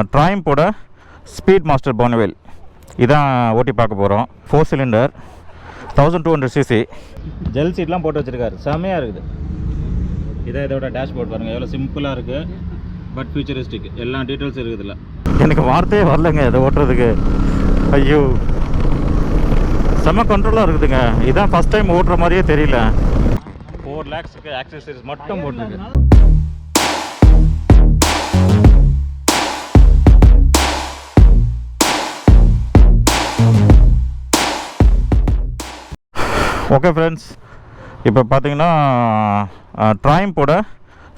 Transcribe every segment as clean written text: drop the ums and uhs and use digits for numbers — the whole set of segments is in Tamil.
ட்ரைம்போட Speedmaster 1200 இதான் ஓட்டி பார்க்க போகிறோம். 4 சிலிண்டர் 1200cc ஜெல் சீட்லாம் போட்டு வச்சுருக்காரு. செம்மையாக இருக்குது. இதான் இதோட டேஷ்போர்ட் பாருங்கள், எவ்வளோ சிம்பிளாக இருக்குது. பட் ஃபியூச்சரிஸ்டிக், எல்லா டீட்டெயில்ஸ் இருக்குதுல்ல. எனக்கு வார்த்தையே வரலைங்க இதை ஓட்டுறதுக்கு. ஐயோ, செம்ம கண்ட்ரோலாக இருக்குதுங்க. இதான் ஃபஸ்ட் டைம் ஓட்டுற மாதிரியே தெரியல. 4 lakhsக்கு ஆக்சசரிஸ் மட்டும் போட்டிருக்கு. ஓகே ஃப்ரெண்ட்ஸ், இப்போ பார்த்தீங்கன்னா ட்ரைம்போட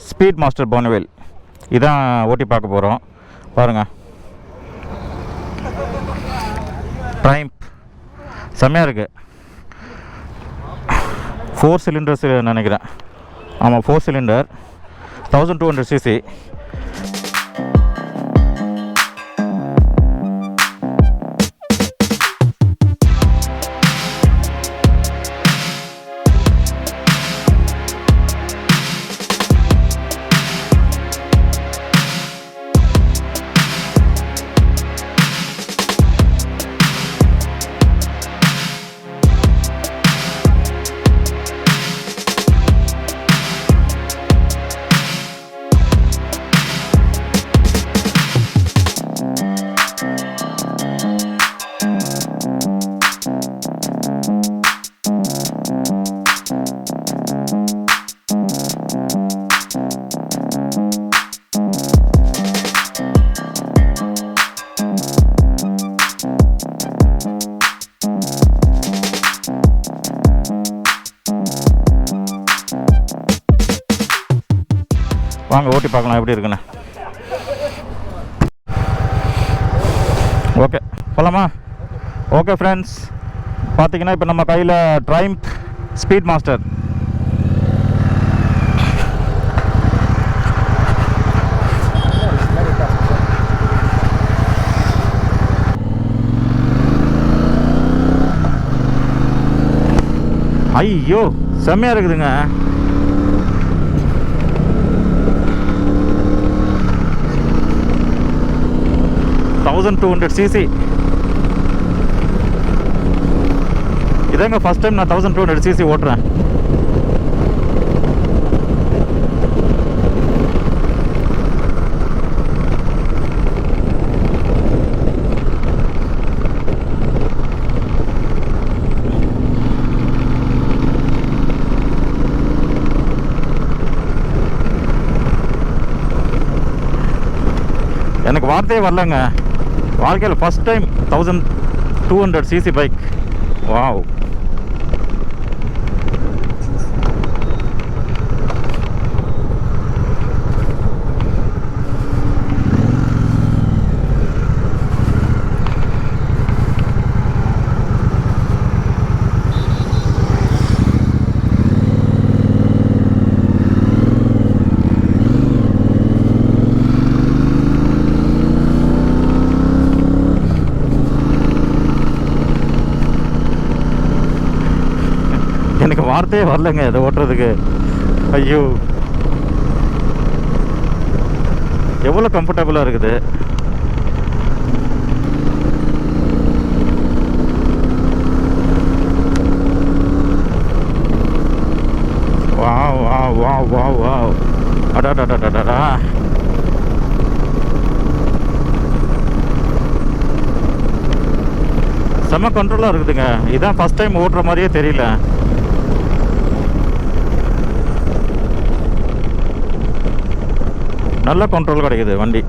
Speedmaster 1200 இதான் ஓட்டி பார்க்க போகிறோம். பாருங்கள், ட்ரைம்ப் செம்மையாக இருக்குது. 4 சிலிண்டர்ஸ் நினைக்கிறேன். ஆமாம், 4 சிலிண்டர் 1200cc. வாங்க ஓட்டி பார்க்கலாம் எப்படி இருக்குன்னு. ஓகே, போகலாமா? ஓகே ஃப்ரெண்ட்ஸ், பார்த்தீங்கன்னா இப்போ நம்ம கையில் ட்ரைம்ப் Speedmaster. ஐயோ, செம்மையாக இருக்குதுங்க. cc இதாங்க ஃபர்ஸ்ட் டைம் நான் 1200cc ஓட்டுறேன். எனக்கு வார்த்தையே வரலங்க. வாழ்க்கையில் first time 1200cc bike. Wow, எனக்கு வார்த்தையே வரலங்க இதை ஓட்டுறதுக்கு. ஐயோ, எவ்வளோ கம்ஃபர்டபுளாக இருக்குது. Wow wow wow wow wow, அடாடாடாடாடா. செம்ம கண்ட்ரோலாக இருக்குதுங்க. இதான் ஃபஸ்ட் டைம் ஓட்டுற மாதிரியே தெரியல. நல்ல கண்ட்ரோல் கிடைக்குது வண்டி.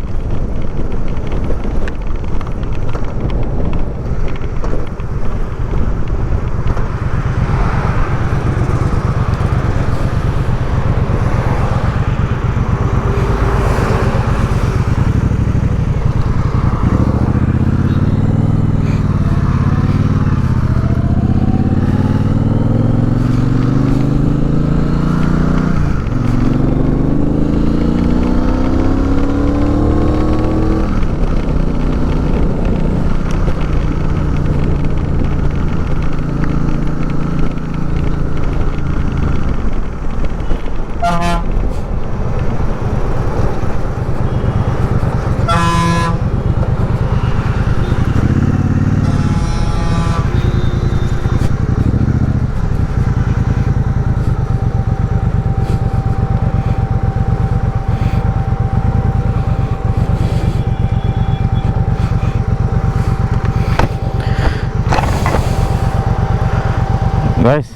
கைஸ்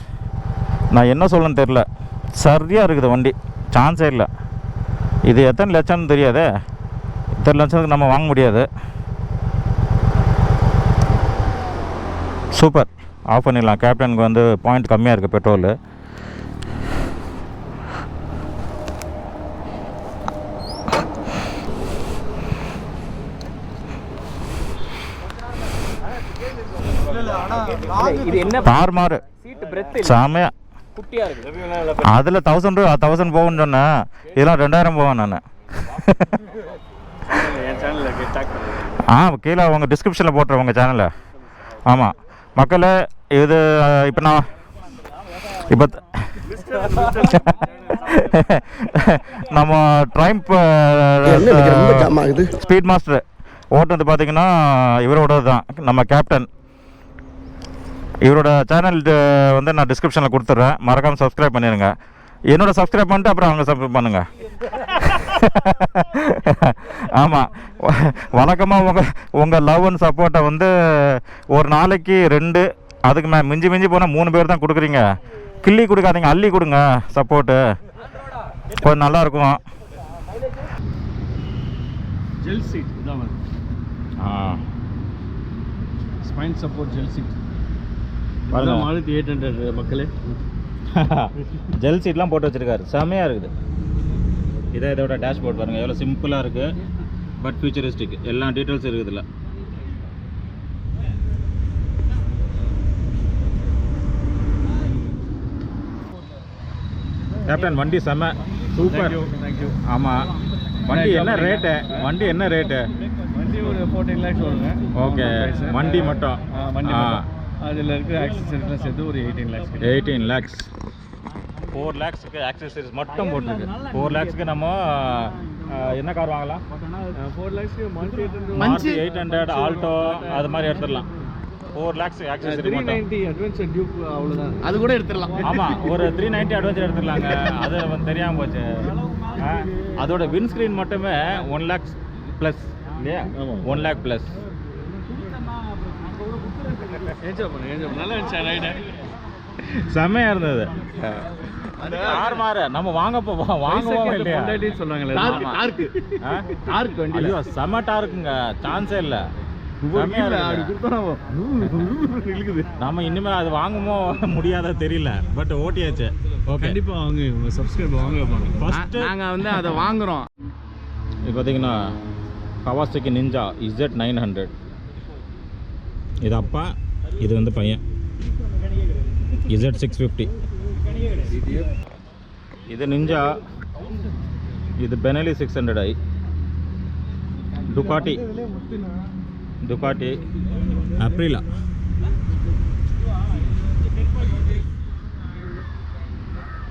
நான் என்ன சொல்லணும்னு தெரில, சரியாக இருக்குது வண்டி, சான்ஸே இல்லை. இது எத்தனை லட்சம்னு தெரியாதே, இத்தனை லட்சத்துக்கு நம்ம வாங்க முடியாது. சூப்பர், ஆஃப் பண்ணிடலாம். கேப்டனுக்கு வந்து பாயிண்ட் கம்மியாக இருக்குது பெட்ரோலு. தார்மாரு செமையா அதில் 1000 போகுன்னு சொன்னேன், இதெல்லாம் 2000 போவேன் நான். கீழே உங்கள் டிஸ்கிரிப்ஷனில் போட்டுறேன் உங்கள் சேனலை. ஆமாம் மக்களே, இது இப்போ நான் இப்போ நம்ம ட்ரைம்ப் ஸ்பீட் மாஸ்டர் ஓட்டுறது பார்த்தீங்கன்னா இவரோட தான், நம்ம கேப்டன். இவரோட சேனல் வந்து நான் டிஸ்கிரிப்ஷனில் கொடுத்துட்றேன், மறக்காமல் சப்ஸ்கிரைப் பண்ணிடுங்க. என்னோட சப்ஸ்கிரைப் பண்ணிட்டு அப்புறம் அவங்க சப்ஸ்கிரைப் பண்ணுங்கள். ஆமாம், வழக்கமாக உங்கள் லவ் அண்ட் சப்போர்ட்டை வந்து ஒரு நாளைக்கு 2, அதுக்கு மிஞ்சி போனால் 3 பேர் தான் கொடுக்குறீங்க. கிள்ளி கொடுக்காதீங்க, அள்ளி கொடுங்க சப்போர்ட்டு, கொஞ்சம் நல்லாயிருக்கும். ஜெல் சீட் இதான் ஸ்பைன் சப்போர்ட் ஜெல் சீட். 1800 மக்களே. ஜெல் சீட்லாம் போட்டு வச்சுருக்காரு, செமையாக இருக்குது. இதோட டேஷ்போர்ட் பாருங்கள், எவ்வளோ சிம்பிளாக இருக்குது, பட் ஃபியூச்சரிஸ்டிக், எல்லா டீட்டெயில்ஸும் இருக்குது இதில். கேப்டன் வண்டி செம்ம சூப்பர். தேங்க்யூ. ஆமாம், வண்டி என்ன ரேட்டு? வண்டி ஒரு 14 lakhs வருங்க. ஓகே, வண்டி மட்டும். அதில் இருக்கிற ஆக்சசரிஸ்லாம் சேர்த்து ஒரு 18 lakhs. 18 lakhs. 4 lakhsக்கு ஆக்சசரிஸ் மட்டும் போட்டுருக்கு. 4 lakhsக்கு நம்ம என்ன கார் வாங்கலாம்? 4 lakhsக்கு Maruti 800 ஆல்டோ அது மாதிரி எடுத்துடலாம். 4 lakhs ஆக்சசரி மட்டும். 390 அட்வென்ச்சர் டியூக் அவ்வளோதான், அது கூட எடுத்துடலாம். ஆமாம், ஒரு 390 அட்வென்ச்சர் எடுத்துடலாங்க. அது தெரியாமல் போச்சு. அதோட விண்ட்ஸ்க்ரீன் மட்டுமே 1 lakhs ப்ளஸ் இல்லையா? 1 lakh ப்ளஸ். நல்லா இருந்துச்சு ரைடு, செம்மையாக இருந்தது. நம்ம வாங்குவோம் இல்லையா சொல்றாங்களே, ஐயோ செம்ம டார்க்குங்க, சான்ஸே இல்லை. நம்ம இனிமேல் அது வாங்குமோ முடியாத தெரியல, பட் ஓட்டியாச்சு. கண்டிப்பாக வாங்க, உங்கள் சப்ஸ்கிரைப் வாங்க. ஃபஸ்ட்டு நாங்கள் வந்து அதை வாங்குகிறோம். இது பார்த்தீங்கன்னா கவாசாகி நிஞ்சா Z900. இது அப்பா, இது வந்து பையன். Z650. இது நிஞ்சா, இது பெனலி 600i. Ducati Aprilia.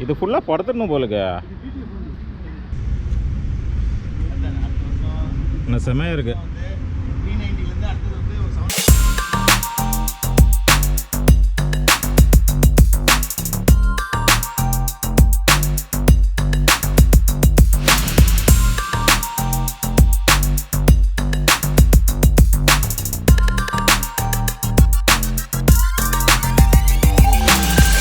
இது ஃபுல்லாக படுத்துடணும் போலுங்க. என்ன செமையாக இருக்குது.